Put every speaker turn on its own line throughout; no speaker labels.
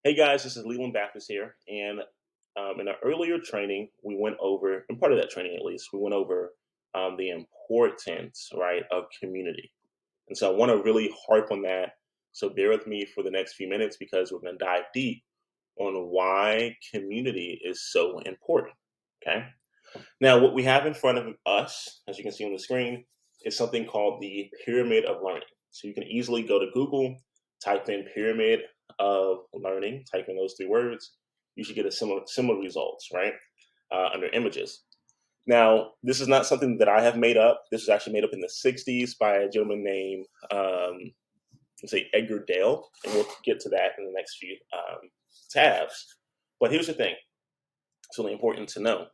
Hey guys, this is Leland Baptist here, and in an earlier training, we went over, in part of that training at least, we went over the importance, right, of community. And so I want to really harp on that. So bear with me for the next few minutes because we're going to dive deep on why community is so important. Okay. Now, what we have in front of us, as you can see on the screen, is something called the pyramid of learning. So you can easily go to Google, type in pyramid of learning, type in those three words. You should get a similar results, right? Under images. Now, this is not something that I have made up. This was actually made up in the 60s by a gentleman named, let's say, Edgar Dale. And we'll get to that in the next few tabs. But here's the thing. It's really important to know.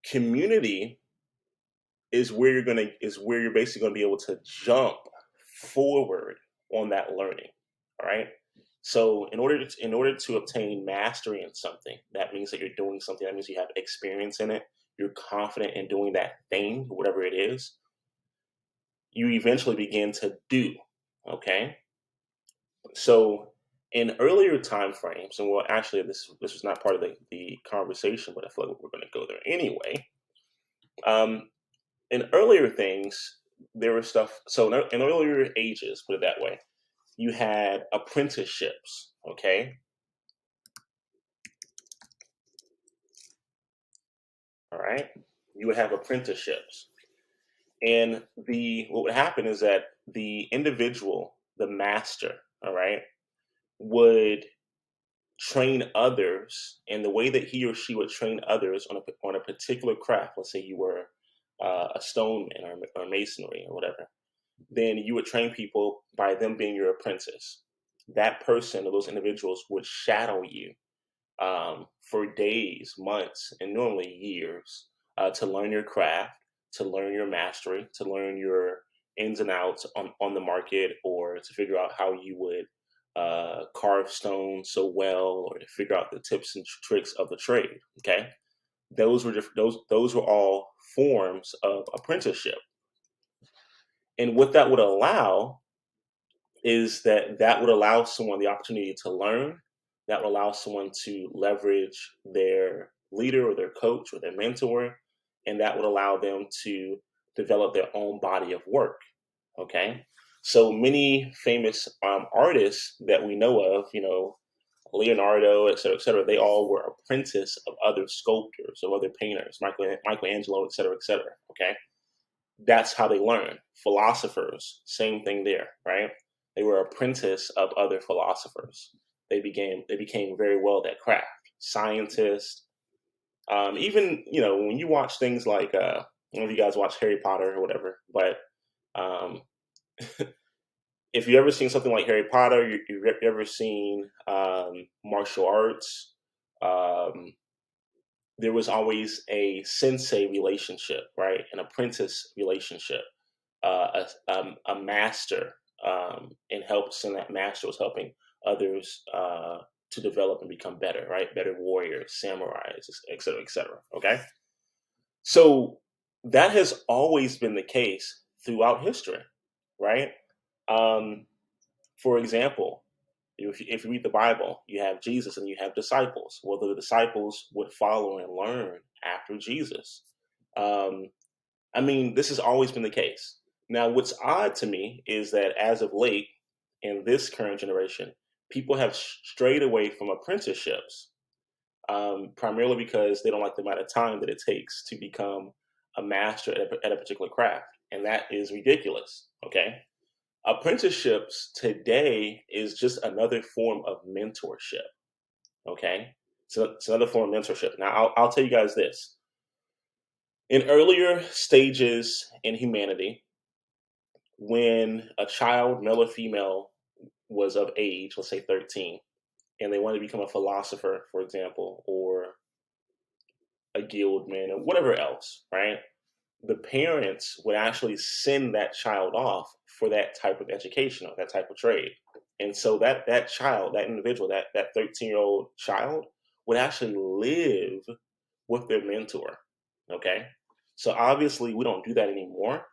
Community is where you're basically going to be able to jump forward on that learning. All right. So in order to obtain mastery in something, that means that you're doing something. That means you have experience in it. You're confident in doing that thing, whatever it is. You eventually begin to do. Okay. So in earlier time frames, and well, actually, this was not part of the conversation, but I feel like we're going to go there anyway. In earlier things, there was stuff. So in earlier ages, put it that way, you had apprenticeships. Okay. All right. You would have apprenticeships. And the what would happen is that the individual, the master, all right, would train others, and the way that he or she would train others on a particular craft. Let's say you were a stoneman or masonry or whatever. Then you would train people by them being your apprentice. That person or those individuals would shadow you for days, months, and normally years to learn your craft, to learn your mastery, to learn your ins and outs on the market, or to figure out how you would carve stone so well, or to figure out the tips and tricks of the trade. Okay, those were all forms of apprenticeship, and what that would allow is that would allow someone the opportunity to learn. That would allow someone to leverage their leader or their coach or their mentor, and that would allow them to develop their own body of work. Okay, so many famous artists that we know of, Leonardo, et cetera, they all were apprentice of other sculptors, of other painters, Michelangelo, et cetera, et cetera. Okay, that's how they learn. Philosophers, same thing there, right? They were apprentice of other philosophers. They became very well at that craft. Scientists, even when you watch things like I don't know if you guys watch Harry Potter or whatever, but um, if you've ever seen something like Harry Potter, you've ever seen martial arts. Um, there was always a sensei relationship, right? An apprentice relationship, a master, and helps, and that master was helping others to develop and become better, right? Better warriors, samurais, et cetera, et cetera. Okay, so that has always been the case throughout history, right? Um, for example, if you read the Bible, you have Jesus and you have disciples. Well, the disciples would follow and learn after Jesus. Um, I mean, this has always been the case. Now, what's odd to me is that as of late, in this current generation, people have strayed away from apprenticeships, primarily because they don't like the amount of time that it takes to become a master at a particular craft. And that is ridiculous. Okay. Apprenticeships today is just another form of mentorship. Okay. So it's another form of mentorship. Now, I'll tell you guys this. In earlier stages in humanity, when a child, male or female, was of age, let's say 13, and they wanted to become a philosopher, for example, or a guildman or whatever else, right? The parents would actually send that child off for that type of education or that type of trade. And so that child, that individual, that 13-year-old child would actually live with their mentor. Okay. So obviously we don't do that anymore.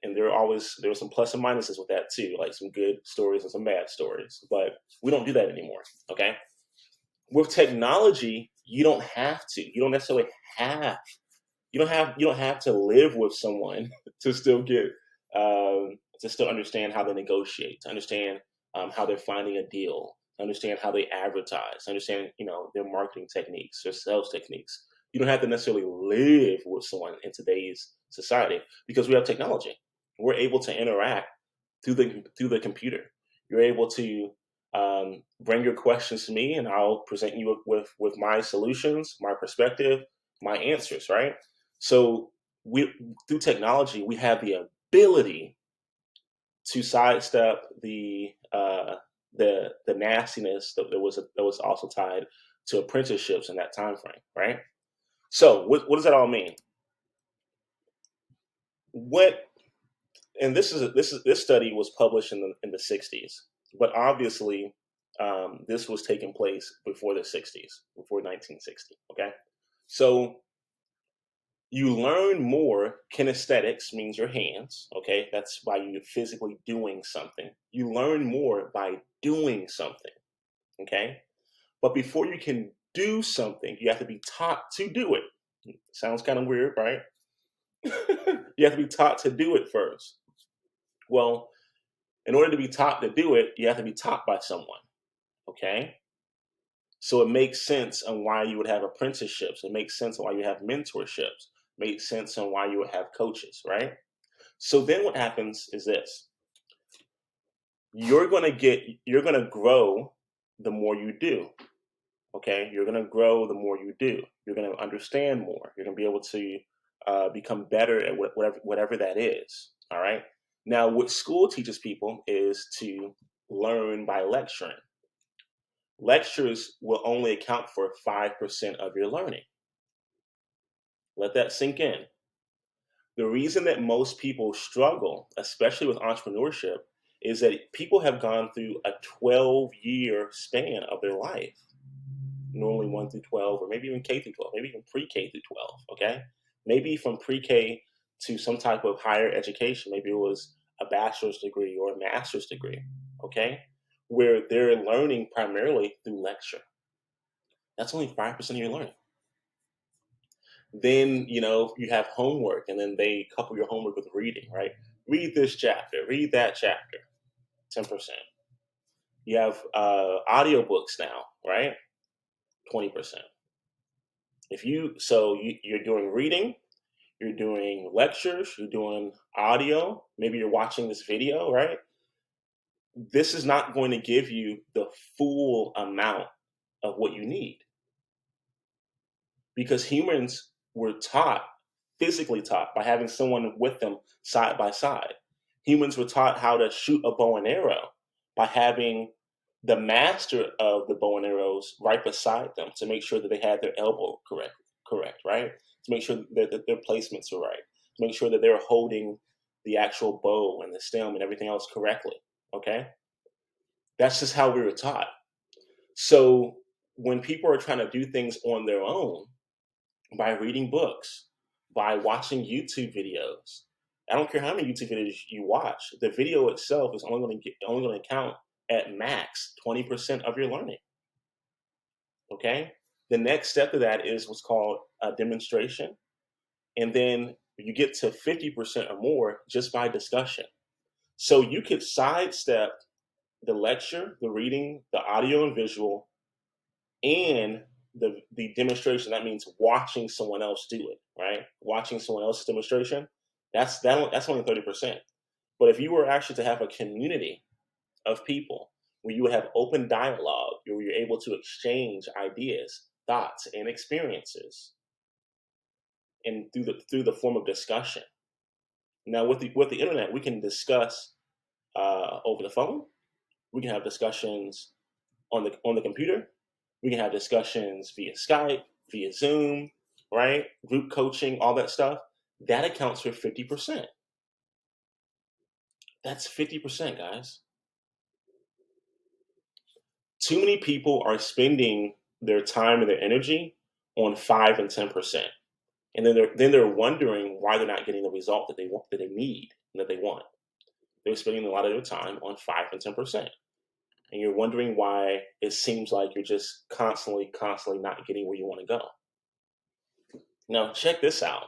and there were some plus and minuses with that too, like some good stories and some bad stories. But we don't do that anymore. Okay, with technology, you don't have to. You don't necessarily have. You don't have to live with someone to still get to still understand how they negotiate, to understand how they're finding a deal, to understand how they advertise, to understand their marketing techniques, their sales techniques. You don't have to necessarily live with someone in today's society because we have technology. We're able to interact through the computer. You're able to bring your questions to me, and I'll present you with my solutions, my perspective, my answers. Right. So we through technology, we have the ability to sidestep the nastiness that was also tied to apprenticeships in that time frame, right? So what does that all mean? What and this study was published in the 60s, but obviously this was taking place before the 60s, before 1960. Okay, so you learn more. Kinesthetics means your hands. Okay, that's by you physically doing something. You learn more by doing something. Okay, but before you can do something, you have to be taught to do it. Sounds kind of weird, right? You have to be taught to do it first. Well, in order to be taught to do it, you have to be taught by someone. Okay, so it makes sense on why you would have apprenticeships. It makes sense on why you have mentorships. Makes sense on why you would have coaches, right? So then what happens is this. You're going to grow the more you do. Okay? You're going to grow the more you do. You're going to understand more. You're going to be able to become better at whatever that is. All right? Now, what school teaches people is to learn by lecturing. Lectures will only account for 5% of your learning. Let that sink in. The reason that most people struggle, especially with entrepreneurship, is that people have gone through a 12-year span of their life, normally 1 through 12, or maybe even K through 12, maybe even pre-K through 12, okay? Maybe from pre-K to some type of higher education, maybe it was a bachelor's degree or a master's degree, okay? Where they're learning primarily through lecture. That's only 5% of your learning. Then you have homework, and then they couple your homework with reading, right? Read this chapter, read that chapter. 10%. You have audiobooks now, right? 20%. You're doing reading, you're doing lectures, you're doing audio, maybe you're watching this video, right? This is not going to give you the full amount of what you need, because humans were taught, physically taught, by having someone with them side by side. Humans were taught how to shoot a bow and arrow by having the master of the bow and arrows right beside them to make sure that they had their elbow correct, right? To make sure that their placements are right, to make sure that they're holding the actual bow and the stem and everything else correctly. Okay, that's just how we were taught. So when people are trying to do things on their own, by reading books, by watching YouTube videos. I don't care how many YouTube videos you watch. The video itself is only going to count at max 20% of your learning. Okay. The next step of that is what's called a demonstration, and then you get to 50% or more just by discussion. So you could sidestep the lecture, the reading, the audio and visual, and the demonstration. That means watching someone else do it, right? Watching someone else's demonstration. That's only 30%. But if you were actually to have a community of people where you would have open dialogue, where you're able to exchange ideas, thoughts, and experiences, and through the form of discussion. Now, with the internet, we can discuss over the phone. We can have discussions on the computer. We can have discussions via Skype, via Zoom, right? Group coaching, all that stuff. That accounts for 50%. That's 50%, guys. Too many people are spending their time and their energy on 5 and 10%. And then they're wondering why they're not getting the result that they want, that they need. that they want. They're spending a lot of their time on 5 and 10%. And you're wondering why it seems like you're just constantly not getting where you want to go. Now, check this out.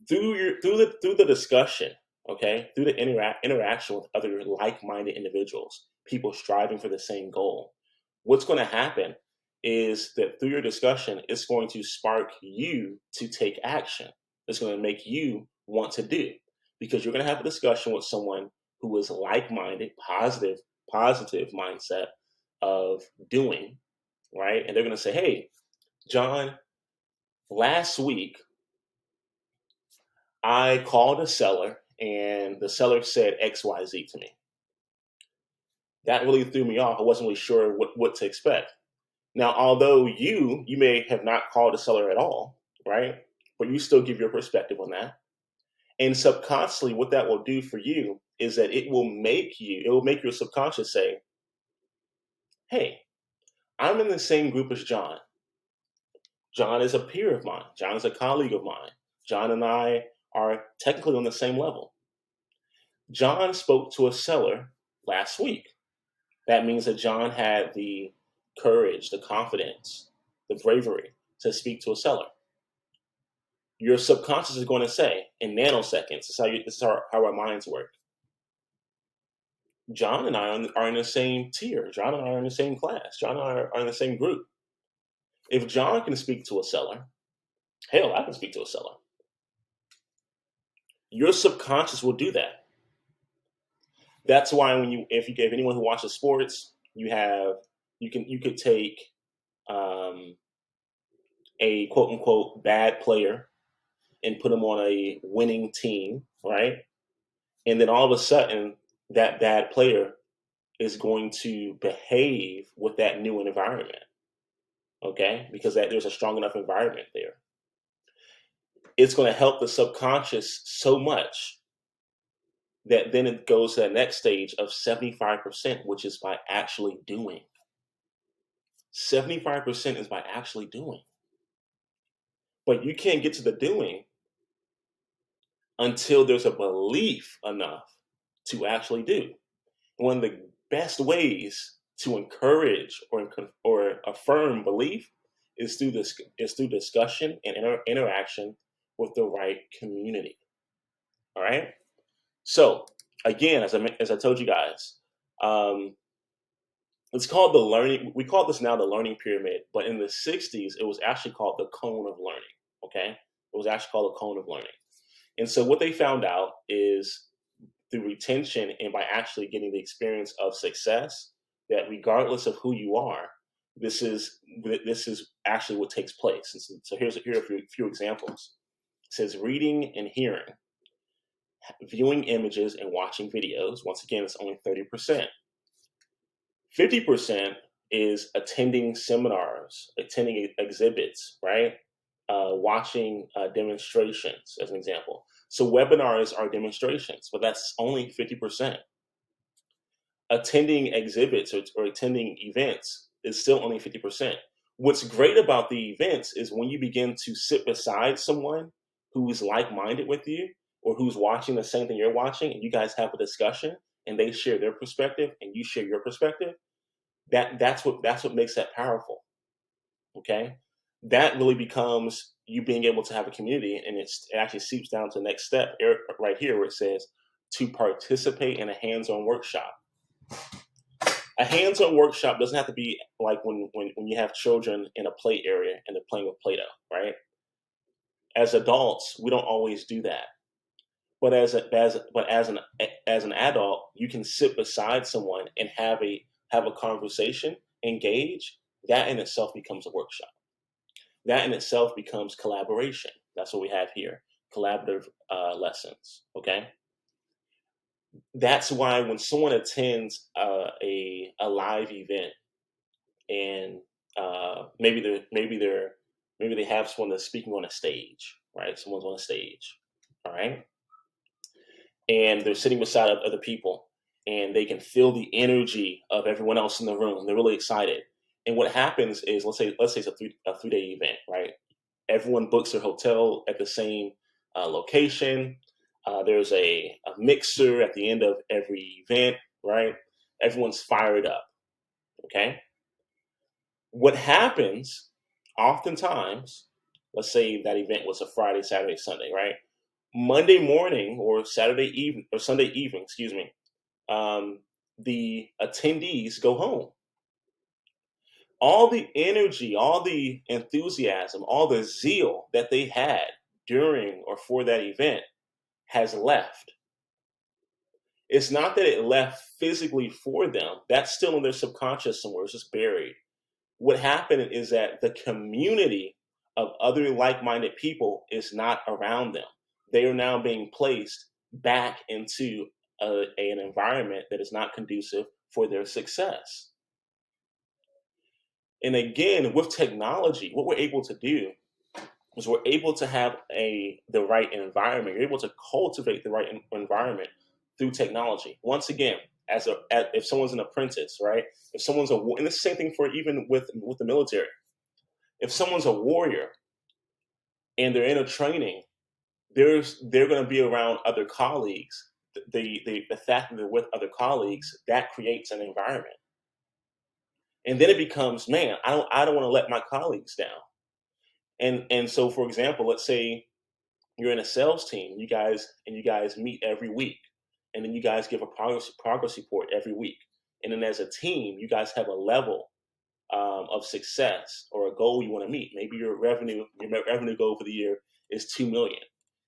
Through the discussion, okay, through the interaction with other like-minded individuals, people striving for the same goal, what's going to happen is that through your discussion, it's going to spark you to take action. It's going to make you want to do, because you're going to have a discussion with someone who is like-minded, positive mindset of doing, right? And they're going to say, hey, John, last week I called a seller and the seller said XYZ to me. That really threw me off. I wasn't really sure what to expect. Now, although you may have not called a seller at all, right? But you still give your perspective on that. And subconsciously, what that will do for you is that it will make your subconscious say, hey, I'm in the same group as John. John is a peer of mine. John is a colleague of mine. John and I are technically on the same level. John spoke to a seller last week. That means that John had the courage, the confidence, the bravery to speak to a seller. Your subconscious is going to say, in nanoseconds, this is how our minds work. John and I are in the same tier. John and I are in the same class. John and I are in the same group. If John can speak to a seller, hell, I can speak to a seller. Your subconscious will do that. That's why if you give anyone who watches sports, you could take a quote unquote bad player and put them on a winning team, right? And then all of a sudden, that bad player is going to behave with that new environment, okay? Because there's a strong enough environment there. It's going to help the subconscious so much that then it goes to the next stage of 75%, which is by actually doing. 75% is by actually doing. But you can't get to the doing until there's a belief enough to actually do. One of the best ways to encourage or affirm belief is through discussion and interaction with the right community. All right. So again, as I told you guys, it's called the learning. We call this now the learning pyramid, but in the '60s, it was actually called the cone of learning. Okay, it was actually called the cone of learning. And so what they found out is through retention and by actually getting the experience of success, that regardless of who you are, this is actually what takes place. And so here are a few examples. It says reading and hearing, viewing images and watching videos. Once again, it's only 30%. 50% is attending seminars, attending exhibits, right? Watching demonstrations, as an example. So webinars are demonstrations, but that's only 50%. Attending exhibits or attending events is still only 50%. What's great about the events is when you begin to sit beside someone who's like-minded with you or who's watching the same thing you're watching, and you guys have a discussion and they share their perspective and you share your perspective, that's what makes that powerful. Okay? That really becomes you being able to have a community, and it actually seeps down to the next step right here where it says to participate in a hands-on workshop. A hands-on workshop doesn't have to be like when you have children in a play area and they're playing with Play-Doh, right? As adults, we don't always do that. But as an adult, you can sit beside someone and have a conversation, engage. That in itself becomes a workshop. That in itself becomes collaboration. That's what we have here, collaborative lessons, okay? That's why when someone attends a live event and maybe they have someone that's speaking on a stage, right? Someone's on a stage, all right? And they're sitting beside other people and they can feel the energy of everyone else in the room. They're really excited. And what happens is, let's say it's a three-day event, right? Everyone books their hotel at the same location. There's a mixer at the end of every event, right? Everyone's fired up. Okay. What happens oftentimes, let's say that event was a Friday, Saturday, Sunday, right? Monday morning or Saturday evening or Sunday evening, excuse me, the attendees go home. All the energy, all the enthusiasm, all the zeal that they had during or for that event has left. It's not that it left physically for them, that's still in their subconscious somewhere, it's just buried. What happened is that the community of other like minded people is not around them. They are now being placed back into an environment that is not conducive for their success. And again, with technology, what we're able to do is we're able to have the right environment. You're able to cultivate the right environment through technology. Once again, if someone's an apprentice, right? If someone's and the same thing for even with the military. If someone's a warrior and they're in a training, they're going to be around other colleagues. The fact that they're with other colleagues, that creates an environment. And then it becomes, man, I don't want to let my colleagues down. And so, for example, let's say you're in a sales team, you guys meet every week, and then you guys give a progress report every week, and then as a team, you guys have a level of success or a goal you want to meet. Maybe your revenue goal for the year is 2 million,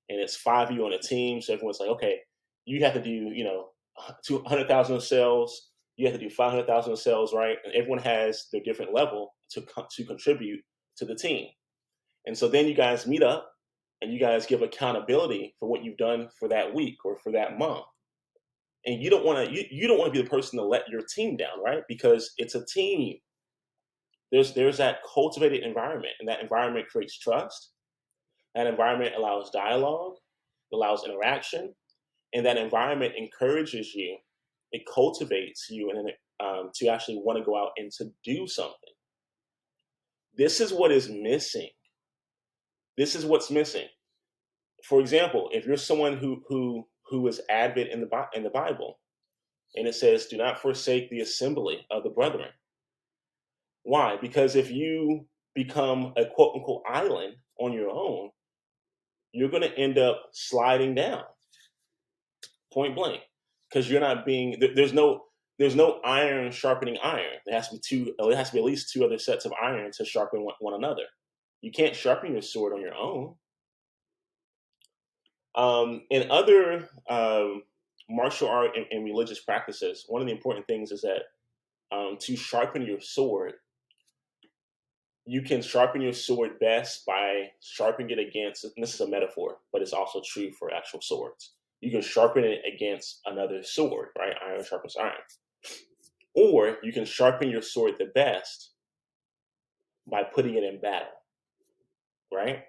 and it's 5 of you on a team. So everyone's like, okay, you have to do 200,000 of sales. You have to do 500,000 of sales, right? And everyone has their different level to contribute to the team. And so then you guys meet up and you guys give accountability for what you've done for that week or for that month. And you don't want to be the person to let your team down, right? Because it's a team. There's that cultivated environment, and that environment creates trust. That environment allows dialogue, allows interaction, and that environment encourages you. It cultivates you, and to actually want to go out and to do something. This is what is missing. This is what's missing. For example, if you're someone who is avid in the Bible, and it says, "Do not forsake the assembly of the brethren." Why? Because if you become a quote unquote island on your own, you're going to end up sliding down, point blank, because you're not being there's no iron sharpening iron. There has to be two. It has to be at least two other sets of iron to sharpen one another. You can't sharpen your sword on your own. In other martial art and religious practices, one of the important things is that to sharpen your sword, you can sharpen your sword best by sharpening it against, and this is a metaphor, but it's also true for actual swords. You can sharpen it against another sword, right? Iron sharpens iron. Or you can sharpen your sword the best by putting it in battle, right?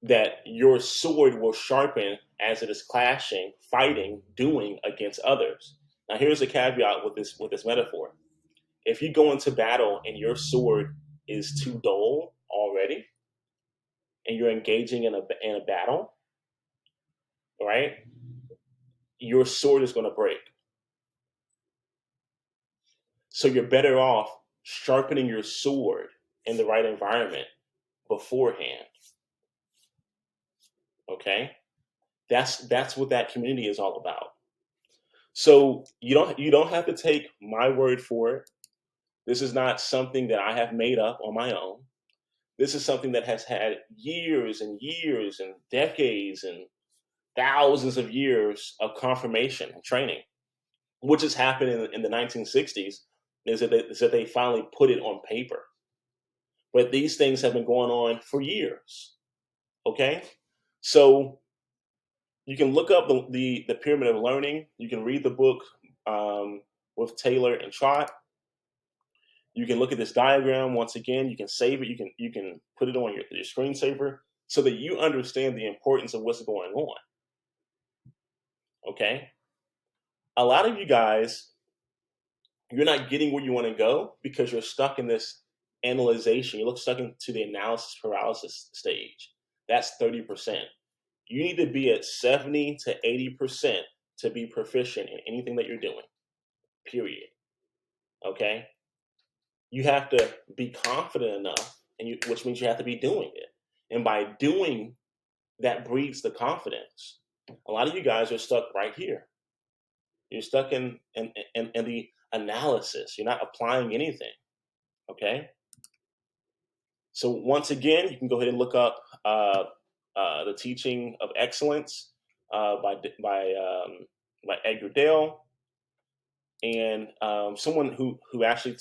That your sword will sharpen as it is clashing, fighting, doing against others. Now here's a caveat with this metaphor. If you go into battle and your sword is too dull already, and you're engaging in a battle, right? Your sword is going to break. So you're better off sharpening your sword in the right environment beforehand. Okay? That's what that community is all about. So you don't have to take my word for it. This is not something that I have made up on my own. This is something that has had years and years and decades and thousands of years of confirmation and training. What just happened in the 1960s is that they finally put it on paper. But these things have been going on for years. Okay? So you can look up the pyramid of learning. You can read the book with Taylor and Trott. You can look at this diagram once again. You can save it. You can put it on your screensaver so that you understand the importance of what's going on. Okay? A lot of you guys, you're not getting where you want to go because you're stuck in this analyzation. You're stuck into the analysis paralysis stage. That's 30%. You need to be at 70 to 80% to be proficient in anything that you're doing, period. Okay? You have to be confident enough, which means you have to be doing it. And by doing, that breeds the confidence. A lot of you guys are stuck right here. You're stuck in the analysis. You're not applying anything. Okay? So once again, you can go ahead and look up the Teaching of Excellence by Edgar Dale, and someone who actually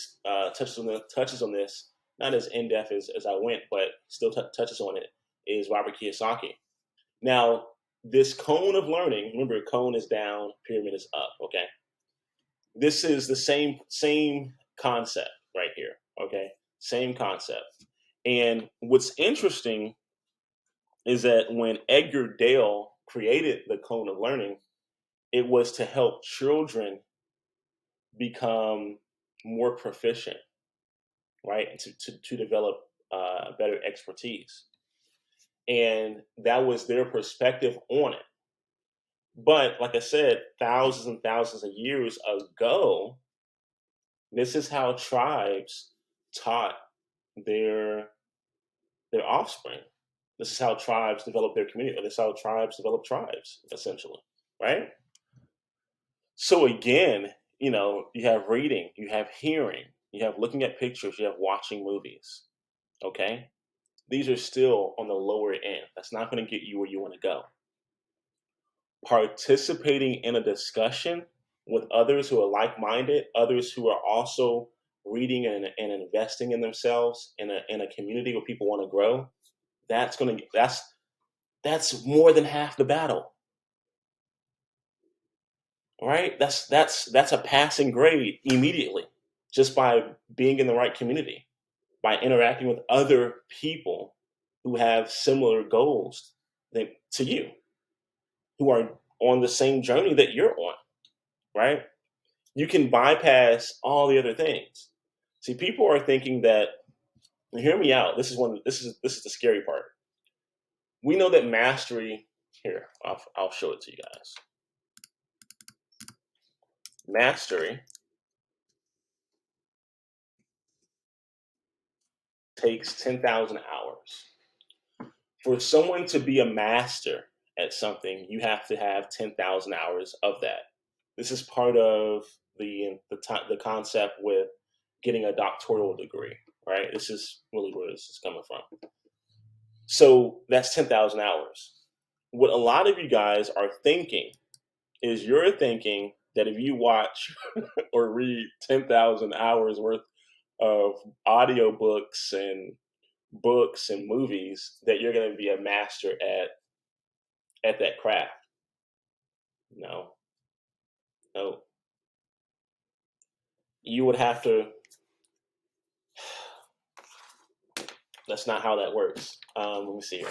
touches on this, not as in depth as I went, but still touches on it, is Robert Kiyosaki. Now, this cone of learning, remember, cone is down, pyramid is up. Okay, this is the same concept right here. Okay, same concept. And what's interesting is that when Edgar Dale created the cone of learning, it was to help children become more proficient, right? To develop better expertise. And that was their perspective on it. But like I said, thousands and thousands of years ago, this is how tribes taught their offspring. This is how tribes develop their community. This is how tribes develop tribes, essentially, right? So again, you have reading, you have hearing, you have looking at pictures, you have watching movies. Okay? These are still on the lower end. That's not going to get you where you want to go. Participating in a discussion with others who are like-minded, others who are also reading and investing in themselves in a community where people want to grow, that's more than half the battle. Right? That's a passing grade immediately, just by being in the right community, by interacting with other people who have similar goals to you, who are on the same journey that you're on, right? You can bypass all the other things. See, people are thinking that, hear me out. This is the scary part. We know that mastery, here, I'll show it to you guys. Mastery takes 10,000 hours. For someone to be a master at something, you have to have 10,000 hours of that. This is part of the concept with getting a doctoral degree, right? This is really where this is coming from. So that's 10,000 hours. What a lot of you guys are thinking is you're thinking that if you watch or read 10,000 hours worth of audiobooks and books and movies, that you're going to be a master at that craft. No. You would have to. That's not how that works. Let me see here.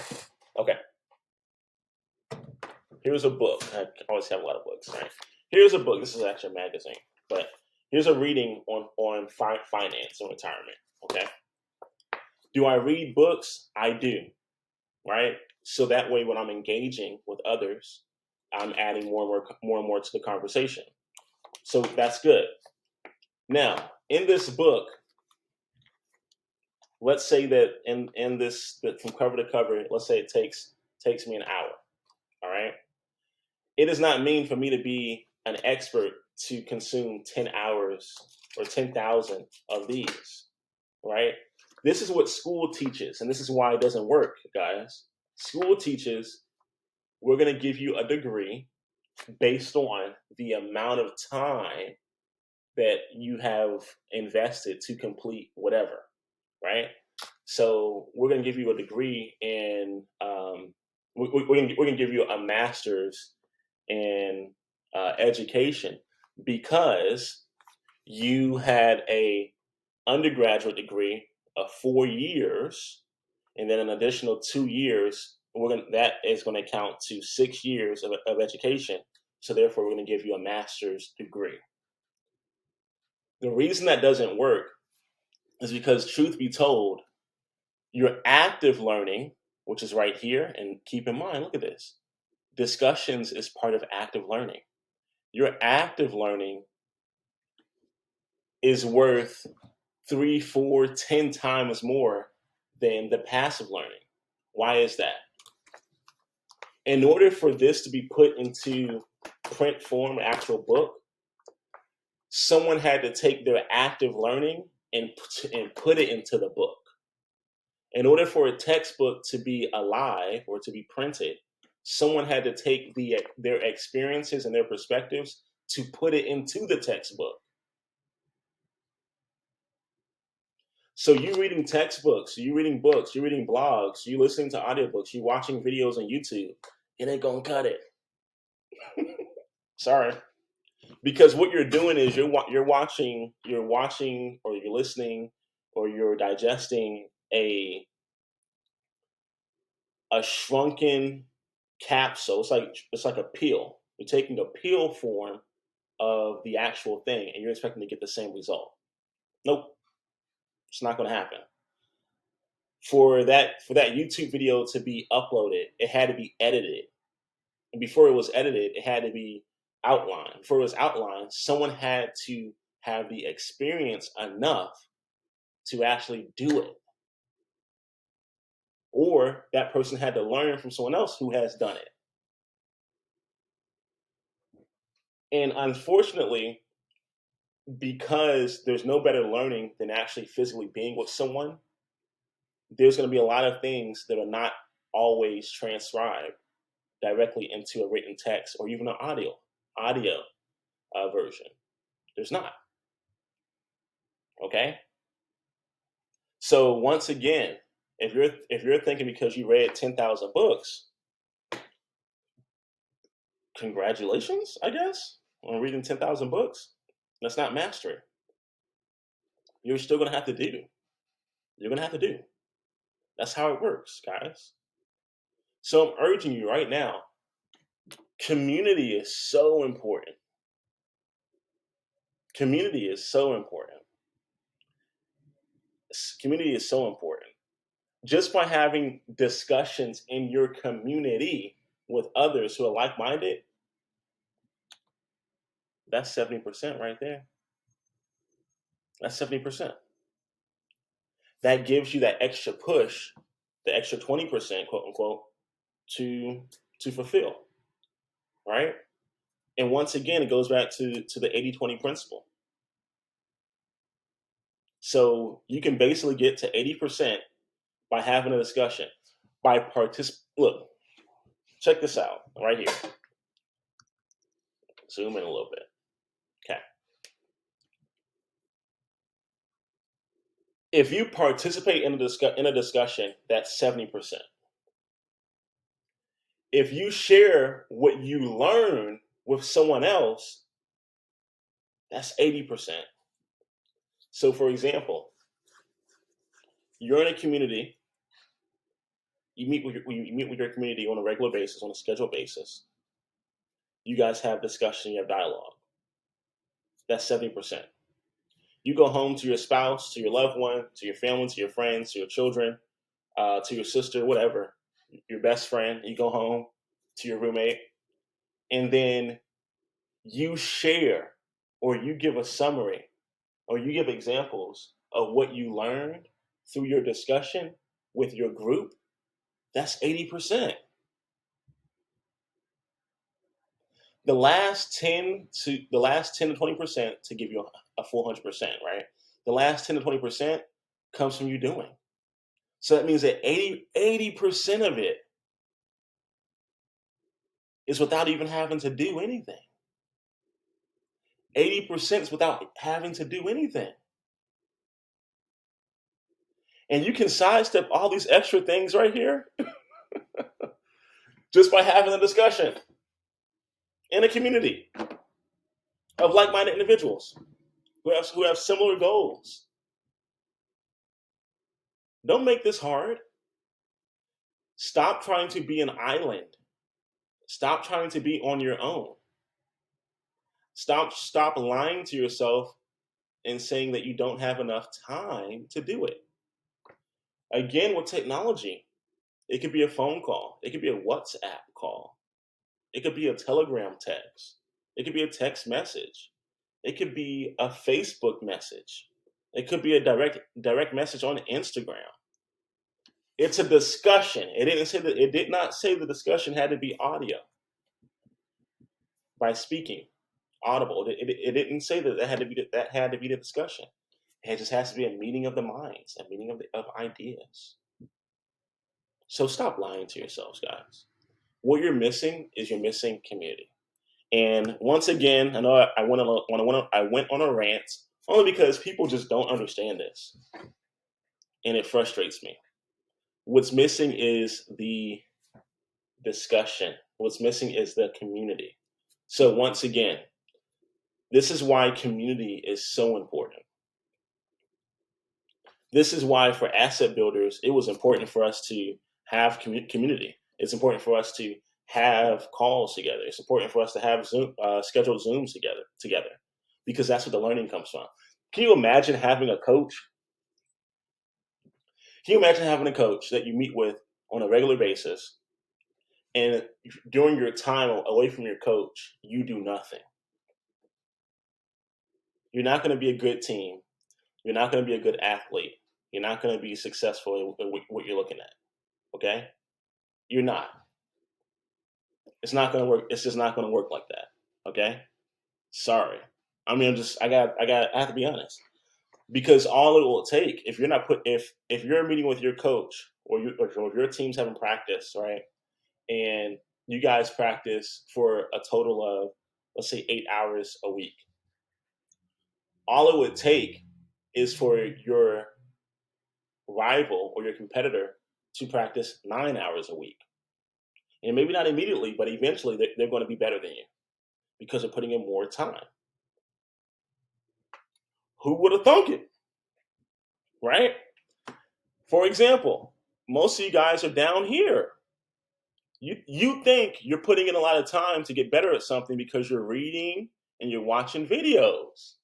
Okay. Here's a book. I always have a lot of books, right? Here's a book. This is actually a magazine, but here's a reading on finance and retirement. Okay. Do I read books? I do, right? So that way, when I'm engaging with others, I'm adding more and more to the conversation. So that's good. Now, in this book, let's say that in this, that from cover to cover, let's say it takes me an hour. All right. It does not mean for me to be an expert to consume 10 hours or 10,000 of these, right? This is what school teaches, and this is why it doesn't work, guys. School teaches, we're going to give you a degree based on the amount of time that you have invested to complete whatever, right? So we're going to give you a degree in, we're going to give you a master's in education because you had a undergraduate degree of 4 years, and then an additional 2 years. That is going to count to 6 years of education. So therefore, we're going to give you a master's degree. The reason that doesn't work is because, truth be told, your active learning, which is right here, and keep in mind, look at this. discussions is part of active learning. Your active learning is worth 3, 4, 10 times more than the passive learning. Why is that? In order for this to be put into print form, actual book, someone had to take their active learning and put it into the book. In order for a textbook to be alive or to be printed, someone had to take their experiences and their perspectives to put it into the textbook. So you reading textbooks, you reading books, you reading blogs, you listening to audiobooks, you watching videos on YouTube, it ain't gonna cut it. Sorry. Because what you're doing is you're watching, or you're listening, or you're digesting a shrunken capsule. It's like a peel. You're taking a peel form of the actual thing, and you're expecting to get the same result. Nope, it's not going to happen. For that YouTube video to be uploaded, it had to be edited, and before it was edited, it had to be outlined. Before it was outlined, someone had to have the experience enough to actually do it, or that person had to learn from someone else who has done it. And unfortunately, because there's no better learning than actually physically being with someone, there's going to be a lot of things that are not always transcribed directly into a written text or even an audio version. There's not. Okay. So once again, if you're thinking because you read 10,000 books, congratulations, I guess, on reading 10,000 books. That's not mastery. You're still going to have to do. You're going to have to do. That's how it works, guys. So I'm urging you right now, community is so important. Community is so important. Community is so important. Just by having discussions in your community with others who are like-minded, that's 70% right there. That's 70%. That gives you that extra push, the extra 20%, quote unquote, to fulfill. Right? And once again, it goes back to the 80-20 principle. So you can basically get to 80% by having a discussion, by Look, check this out right here. Zoom in a little bit. Okay. If you participate in a discussion, that's 70%. If you share what you learn with someone else, that's 80%. So, for example, you're in a community. You meet with your community on a regular basis, on a scheduled basis. You guys have discussion, you have dialogue. That's 70%. You go home to your spouse, to your loved one, to your family, to your friends, to your children, to your sister, whatever, your best friend. You go home to your roommate, and then you share, or you give a summary, or you give examples of what you learned through your discussion with your group. That's 80%. The last 10 to 20% to give you a full 100%, right? The last 10 to 20% comes from you doing. So that means that 80% of it is without even having to do anything. 80% is without having to do anything. And you can sidestep all these extra things right here just by having a discussion in a community of like-minded individuals who have similar goals. Don't make this hard. Stop trying to be an island. Stop trying to be on your own. Stop lying to yourself and saying that you don't have enough time to do it. Again, with technology, it could be a phone call. It could be a WhatsApp call. It could be a Telegram text. It could be a text message. It could be a Facebook message. It could be a direct message on Instagram. It's a discussion. It did not say the discussion had to be audio by speaking, audible. It didn't say that that had to be the discussion. It just has to be a meeting of the minds, a meeting of ideas. So stop lying to yourselves, guys. What you're missing community. And once again, I know I went on a rant only because people just don't understand this, and it frustrates me. What's missing is the discussion. What's missing is the community. So once again, this is why community is so important. This is why for asset builders, it was important for us to have community. It's important for us to have calls together. It's important for us to have scheduled Zooms together, because that's where the learning comes from. Can you imagine having a coach? Can you imagine having a coach that you meet with on a regular basis, and during your time away from your coach, you do nothing? You're not going to be a good team. You're not going to be a good athlete. You're not going to be successful in what you're looking at. Okay? You're not. It's not going to work. It's just not going to work like that. Okay? Sorry. I mean, I have to be honest, because all it will take, if you're not if you're meeting with your coach, or your team's having practice, right, and you guys practice for a total of, let's say, 8 hours a week, all it would take is for your rival or your competitor to practice 9 hours a week, and maybe not immediately, but eventually they're going to be better than you because they're putting in more time. Who would have thunk it, right? For example, most of you guys are down here. You think you're putting in a lot of time to get better at something because you're reading and you're watching videos,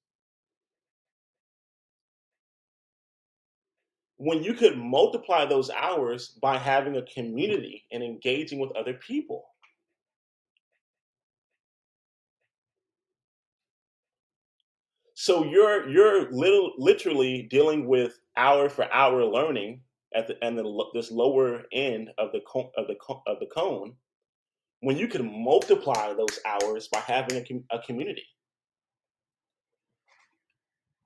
when you could multiply those hours by having a community and engaging with other people. So you're literally dealing with hour for hour learning at this lower end of the cone, when you can multiply those hours by having a community.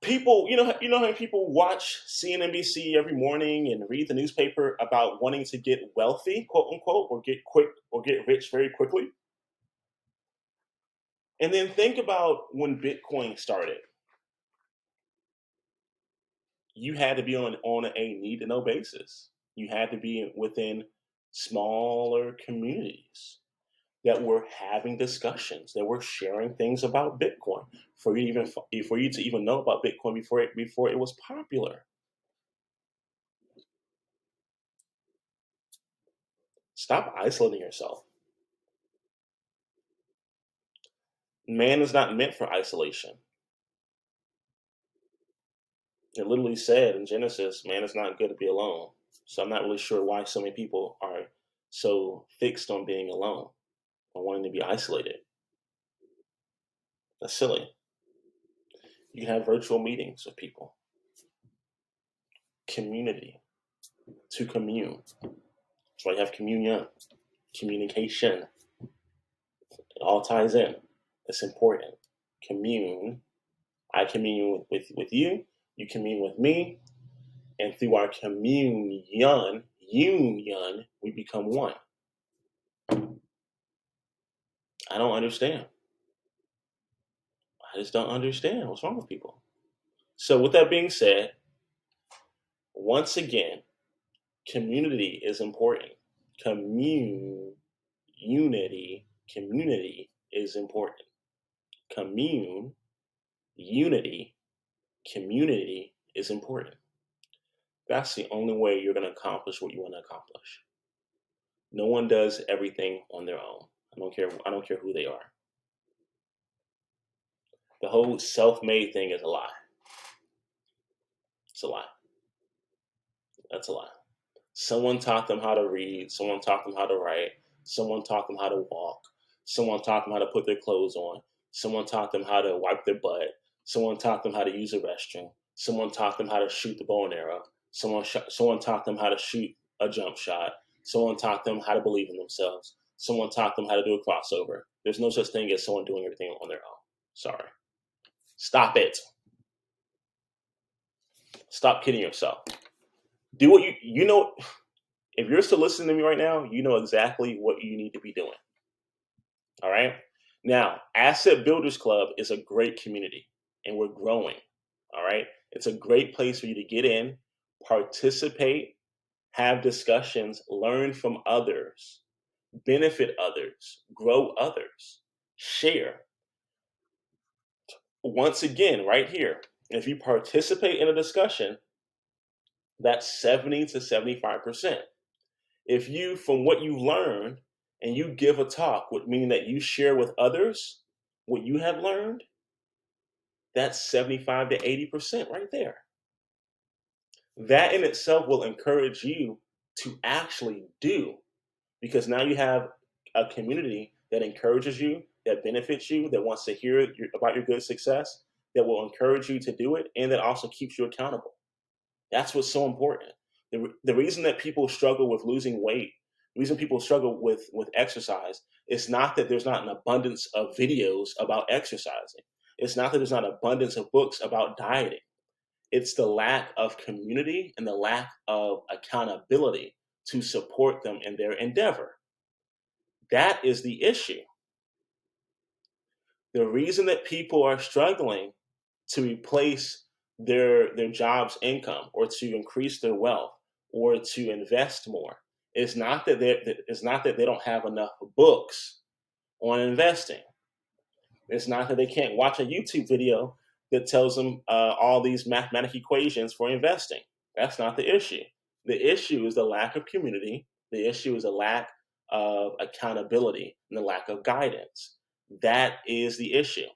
People, how many people watch CNBC every morning and read the newspaper about wanting to get wealthy, quote unquote, or get rich very quickly. And then think about when Bitcoin started. You had to be on a need to know basis. You had to be within smaller communities that were having discussions, that were sharing things about Bitcoin for you to even know about Bitcoin before it was popular. Stop isolating yourself. Man is not meant for isolation. It literally said in Genesis, man is not good to be alone. So I'm not really sure why so many people are so fixed on being alone or wanting to be isolated. That's silly. You can have virtual meetings with people. Community. To commune. That's why you have communion. Communication. It all ties in. It's important. Commune. I commune with you. You commune with me. And through our union, we become one. I don't understand. I just don't understand what's wrong with people. So, with that being said, once again, community is important. Community is important. Commune, unity, community is important. That's the only way you're going to accomplish what you want to accomplish. No one does everything on their own. I don't care. I don't care who they are. The whole self-made thing is a lie. It's a lie. That's a lie. Someone taught them how to read. Someone taught them how to write. Someone taught them how to walk. Someone taught them how to put their clothes on. Someone taught them how to wipe their butt. Someone taught them how to use a restroom. Someone taught them how to shoot the bow and arrow. Someone taught them how to shoot a jump shot. Someone taught them how to believe in themselves. Someone taught them how to do a crossover. There's no such thing as someone doing everything on their own. Sorry. Stop it. Stop kidding yourself. Do what you know. If you're still listening to me right now, you know exactly what you need to be doing. All right. Now, Asset Builders Club is a great community and we're growing. All right. It's a great place for you to get in, participate, have discussions, learn from others, benefit others, grow others, share. Once again, right here, if you participate in a discussion, that's 70 to 75%. If you, from what you learned, and you give a talk, would mean that you share with others what you have learned, that's 75 to 80% right there. That in itself will encourage you to actually do, because now you have a community that encourages you, that benefits you, that wants to hear about your good success, that will encourage you to do it, and that also keeps you accountable. That's what's so important. The reason that people struggle with losing weight, the reason people struggle with exercise, is not that there's not an abundance of videos about exercising. It's not that there's not an abundance of books about dieting. It's the lack of community and the lack of accountability to support them in their endeavor. That is the issue. The reason that people are struggling to replace their job's income or to increase their wealth or to invest more is not that they don't have enough books on investing. It's not that they can't watch a YouTube video that tells them all these mathematical equations for investing. That's not the issue. The issue is the lack of community. The issue is the lack of accountability and the lack of guidance. That is the issue.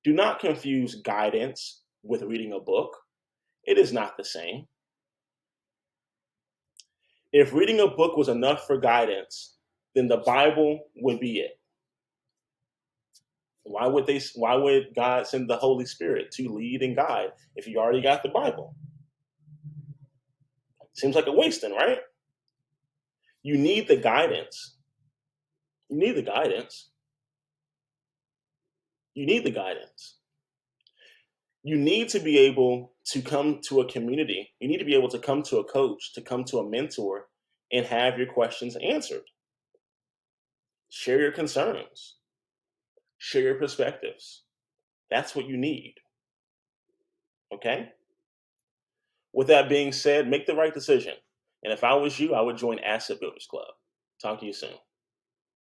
Do not confuse guidance with reading a book. It is not the same. If reading a book was enough for guidance, then the Bible would be it. Why would God send the Holy Spirit to lead and guide if you already got the Bible? Seems like a wasting, right? You need the guidance. You need the guidance. You need the guidance. You need to be able to come to a community. You need to be able to come to a coach, to come to a mentor, and have your questions answered. Share your concerns. Share your perspectives. That's what you need. Okay? With that being said, make the right decision. And if I was you, I would join Asset Builders Club. Talk to you soon.